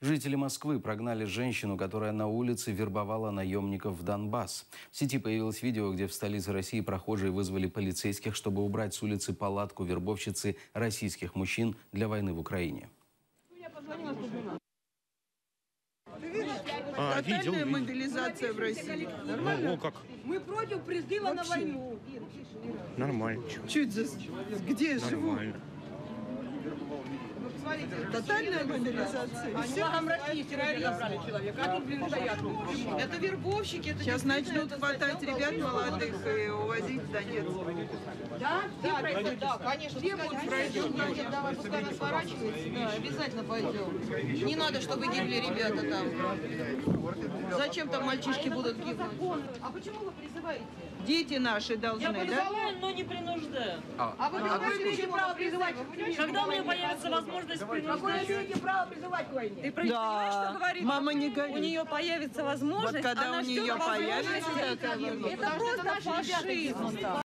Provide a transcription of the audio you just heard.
Жители Москвы прогнали женщину, которая на улице вербовала наемников в Донбасс. В сети появилось видео, где в столице России прохожие вызвали полицейских, чтобы убрать с улицы палатку вербовщицы российских мужчин для войны в Украине. Тотальная мобилизация в России. Нормально? Ну, как? Мы против призыва на войну. Нормально. Чуть за... Где я живу? Нормально. Тотальная мобилизация. Они там России забрали человека, а тут, блин, стоят. Это вербовщики. Это сейчас начнут хватать ребят молодых и увозить в Донецк. Да? Все пройдут? Да, конечно. Все будут пройдем. Давай, пускай она сворачивается. Да, обязательно пойдем. Не надо, чтобы гибли ребята там. Зачем там мальчишки будут гибнуть? А почему вы призываете? Дети наши Я должны, да? призываю, но не принуждаю. А вы какое имеете право призывать? Когда у меня появится возможность Какое принуждать? имеете право призывать к войне? Ты понимаешь, что говорит? Мама не У говорит. нее появится возможность, Вот когда она у ждет нее возможности. появится такая возможность. Это просто фашизм.